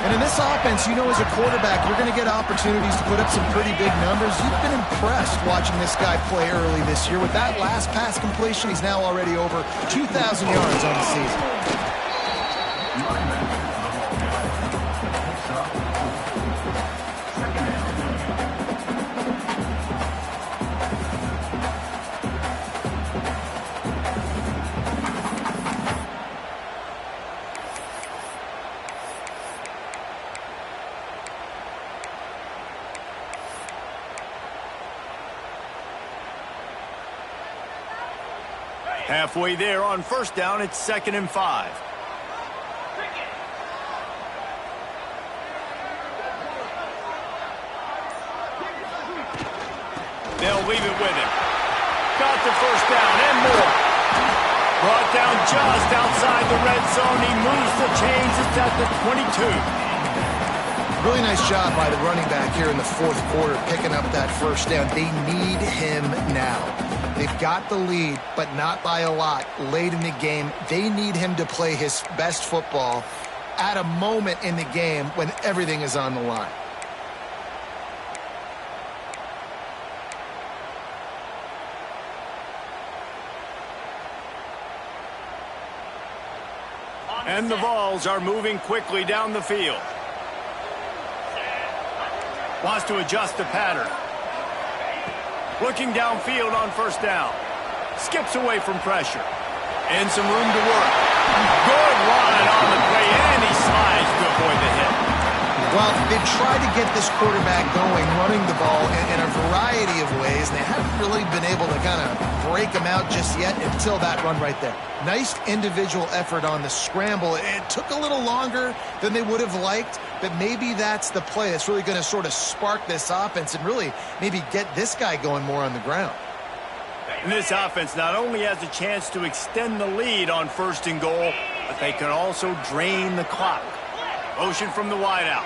And in this offense, you know, as a quarterback, you're going to get opportunities to put up some pretty big numbers. You've been impressed watching this guy play early this year. With that last pass completion, he's now already over 2,000 yards on the season. Halfway there on 1st down, it's 2nd and 5. They'll leave it with him. Got the 1st down and more. Brought down just outside the red zone. He moves the chains. It's at the 22. Really nice job by the running back here in the 4th quarter, picking up that 1st down. They need him now. They've got the lead, but not by a lot late in the game. They need him to play his best football at a moment in the game when everything is on the line. And the Vols are moving quickly down the field. Wants to adjust the pattern. Looking downfield on 1st down. Skips away from pressure. And some room to work. Good run on the play, and he slides to avoid the hit. Well, they've tried to get this quarterback going, running the ball in a variety of ways, and they haven't really been able to kind of break him out just yet until that run right there. Nice individual effort on the scramble. It took a little longer than they would have liked, but maybe that's the play that's really going to sort of spark this offense and really maybe get this guy going more on the ground. And this offense not only has a chance to extend the lead on 1st and goal, but they can also drain the clock. Motion from the wideout.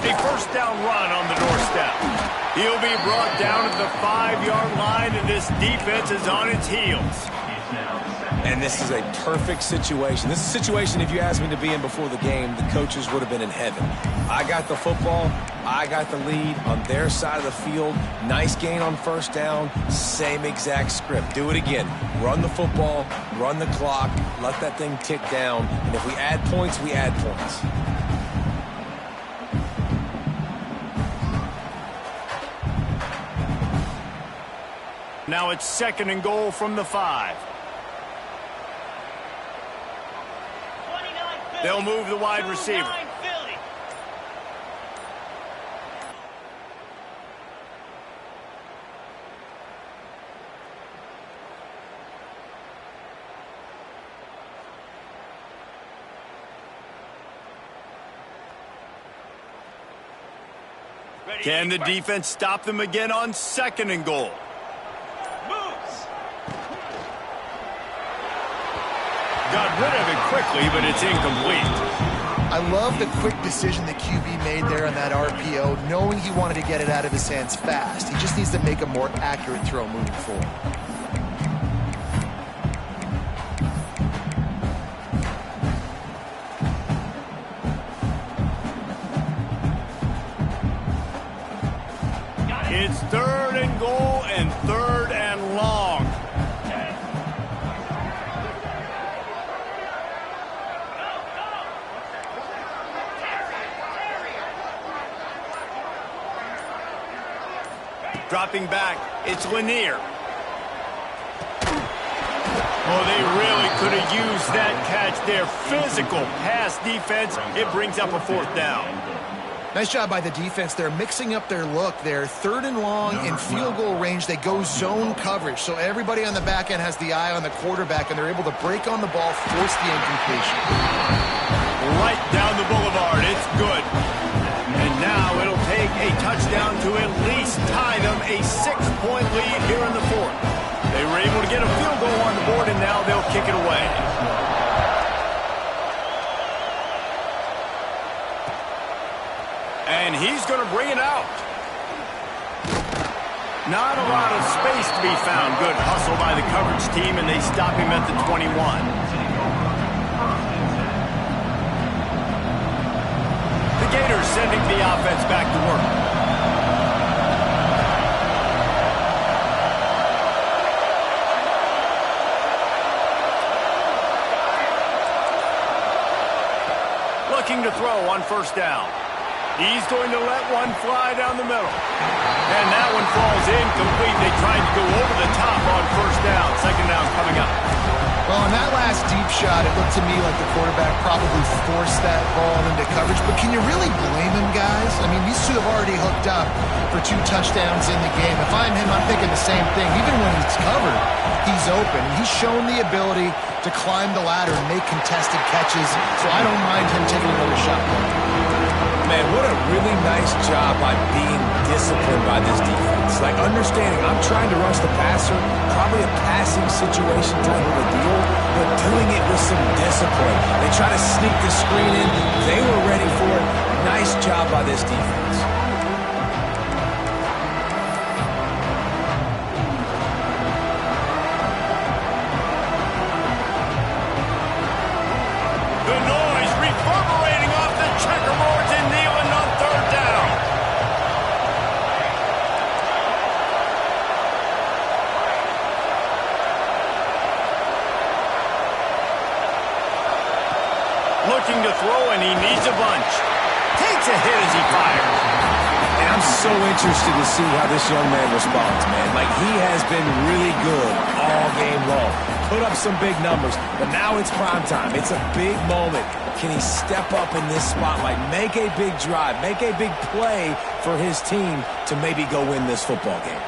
A 1st down run on the doorstep. He'll be brought down at the 5-yard line, and this defense is on its heels. And this is a perfect situation. This is a situation, if you asked me to be in before the game, the coaches would have been in heaven. I got the football. I got the lead on their side of the field. Nice gain on 1st down. Same exact script. Do it again. Run the football, run the clock, let that thing tick down. And if we add points, we add points. Now it's 2nd and goal from the 5. They'll move the wide receiver. Can the defense stop them again on 2nd and goal? Got rid of it quickly, but it's incomplete. I love the quick decision the QB made there on that RPO, knowing he wanted to get it out of his hands fast. He just needs to make a more accurate throw moving forward. It's 3rd and goal and 3rd and long. Dropping back, it's Lanier. Oh, they really could have used that catch there. Physical pass defense. It brings up a 4th down. Nice job by the defense. They're mixing up their look. They're 3rd and long in field goal range. They go zone coverage. So everybody on the back end has the eye on the quarterback, and they're able to break on the ball, force the incompletion. Right down the boulevard. It's good. And now it'll take a touchdown to at least tie them a 6-point lead here in the 4th. They were able to get a field goal on the board, and now they'll kick it away. And he's going to bring it out. Not a lot of space to be found. Good hustle by the coverage team, and they stop him at the 21. The Gators sending the offense back to work. Looking to throw on 1st down. He's going to let one fly down the middle. And that one falls incomplete. They tried to go over the top on 1st down. 2nd down's coming up. Well, on that last deep shot, it looked to me like the quarterback probably forced that ball into coverage. But can you really blame him, guys? I mean, these two have already hooked up for 2 touchdowns in the game. If I'm him, I'm thinking the same thing. Even when he's covered, he's open. He's shown the ability to climb the ladder and make contested catches. So I don't mind him taking another shot. Man, what a really nice job by being disciplined by this defense. Like, understanding I'm trying to rush the passer, probably a passing situation type of a deal, but doing it with some discipline. They try to sneak the screen in. They were ready for it. Nice job by this defense. The noise reverberating off the checkerboards and kneeling on 3rd down. Looking to throw, and he needs a bunch. Takes a hit as he fires. And I'm so interested to see how this young man responds, man. Like, he has been really good all game long. Put up some big numbers, but now it's prime time. It's a big moment. Can he step up in this spotlight, make a big drive, make a big play for his team to maybe go win this football game?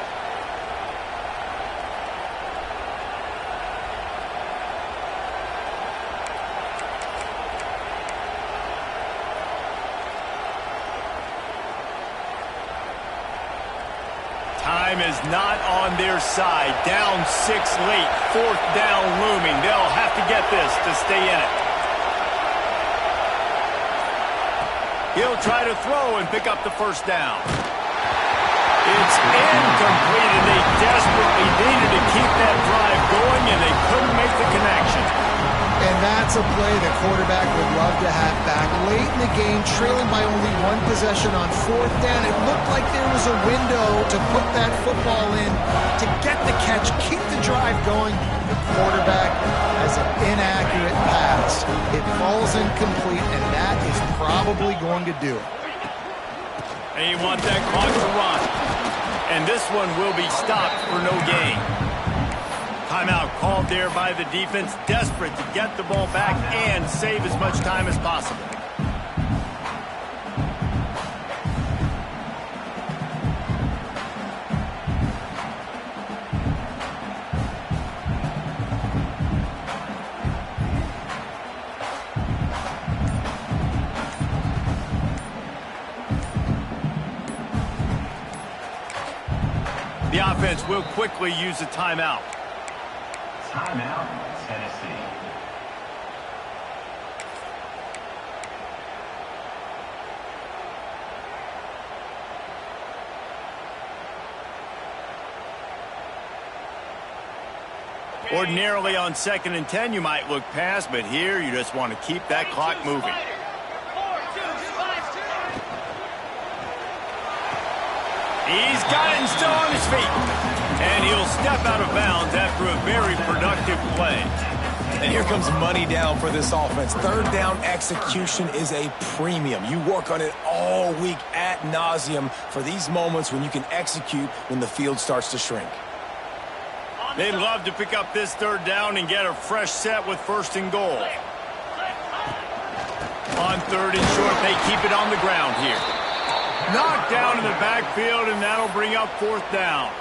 Time is not on their side. Down 6 late. 4th down looming. They'll have to get this to stay in it. He'll try to throw and pick up the 1st down. It's incomplete, and they desperately needed to keep that drive going, and they couldn't make the connection. And that's a play the quarterback would love to have back. Late in the game, trailing by only 1 possession on 4th down, it looked like there was a window to put that football in, to get the catch, keep the drive going. The quarterback has an inaccurate pass. It falls incomplete, and that is probably going to do it. And you want that clock to run. And this one will be stopped for no gain. Timeout called there by the defense, desperate to get the ball back and save as much time as possible. offense will quickly use a timeout. Timeout, Tennessee. Ordinarily on 2nd and 10, you might look past, but here you just want to keep that clock moving. He's got it and still on his feet. And he'll step out of bounds after a very productive play. And here comes money down for this offense. Third down execution is a premium. You work on it all week ad nauseum for these moments when you can execute when the field starts to shrink. They'd love to pick up this 3rd down and get a fresh set with 1st and goal. On 3rd and short, they keep it on the ground here. Knocked down in the backfield, and that'll bring up 4th down.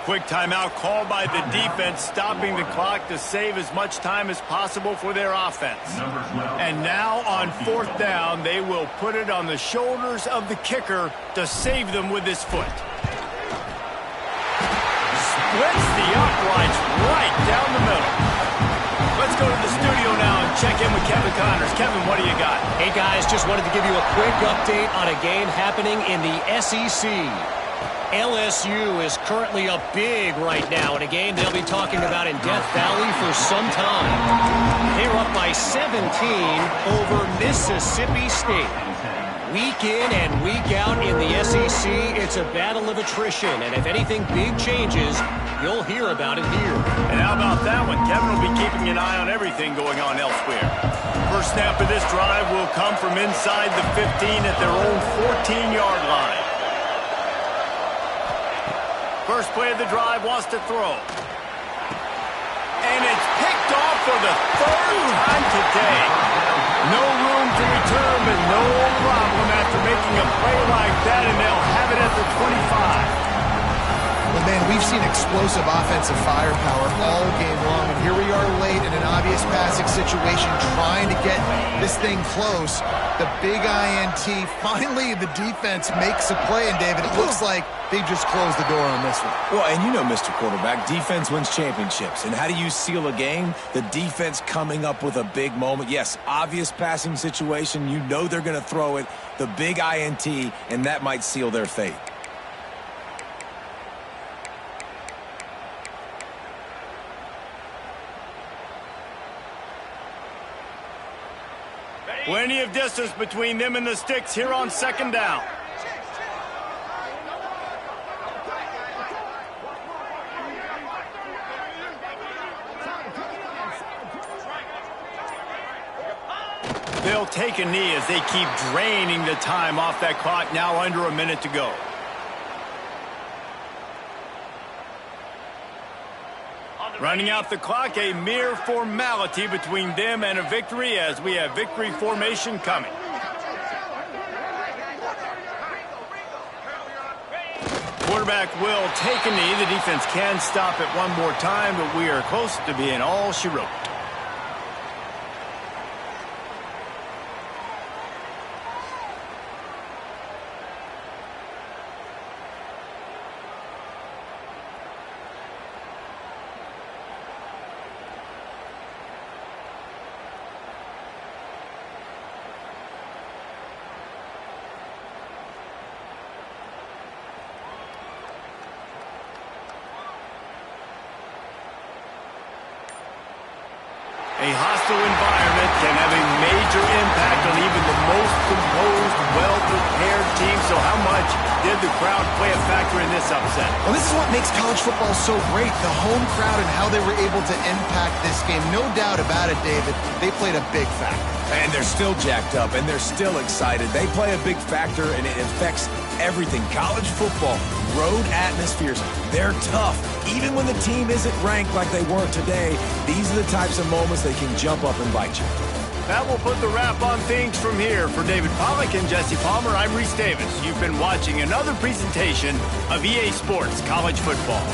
Quick timeout called by the defense, stopping the clock to save as much time as possible for their offense. And now on 4th down, they will put it on the shoulders of the kicker to save them with his foot. Splits the uprights right down the middle. Let's go to the studio now and check in with Kevin Connors. Kevin, what do you got? Hey, guys, just wanted to give you a quick update on a game happening in the SEC. LSU is currently up big right now in a game they'll be talking about in Death Valley for some time. They're up by 17 over Mississippi State. Week in and week out in the SEC, it's a battle of attrition, and if anything big changes, you'll hear about it here. And how about that one? Kevin will be keeping an eye on everything going on elsewhere. First snap of this drive will come from inside the 15 at their own 14-yard line. First play of the drive wants to throw. And it's picked off for the 3rd time today. No room to return, but no problem after making a play like that, and they'll have it at the 25. Well, man, we've seen explosive offensive firepower all game long, and here we are late in an obvious passing situation trying to get this thing close. The big INT, finally the defense makes a play, and David, it looks like they just closed the door on this one. Well, and you know, Mr. Quarterback, defense wins championships. And how do you seal a game? The defense coming up with a big moment. Yes, obvious passing situation. You know they're going to throw it. The big INT, and that might seal their fate. Plenty of distance between them and the sticks here on 2nd down. They'll take a knee as they keep draining the time off that clock, now under a minute to go. Running out the clock, a mere formality between them and a victory as we have victory formation coming. Quarterback will take a knee. The defense can stop it one more time, but we are close to being all she wrote. A hostile environment can have a major impact on even the most composed, well-prepared team. So how much did the crowd play a factor in this upset? Well, this is what makes college football so great, the home crowd and how they were able to impact this game. No doubt about it, David. They played a big factor. And they're still jacked up, and they're still excited. They play a big factor, and it affects everything. College football, road atmospheres, they're tough. Even when the team isn't ranked like they weren't today, these are the types of moments they can jump up and bite you. That will put the wrap on things from here. For David Pollack and Jesse Palmer, I'm Reese Davis. You've been watching another presentation of EA Sports College Football.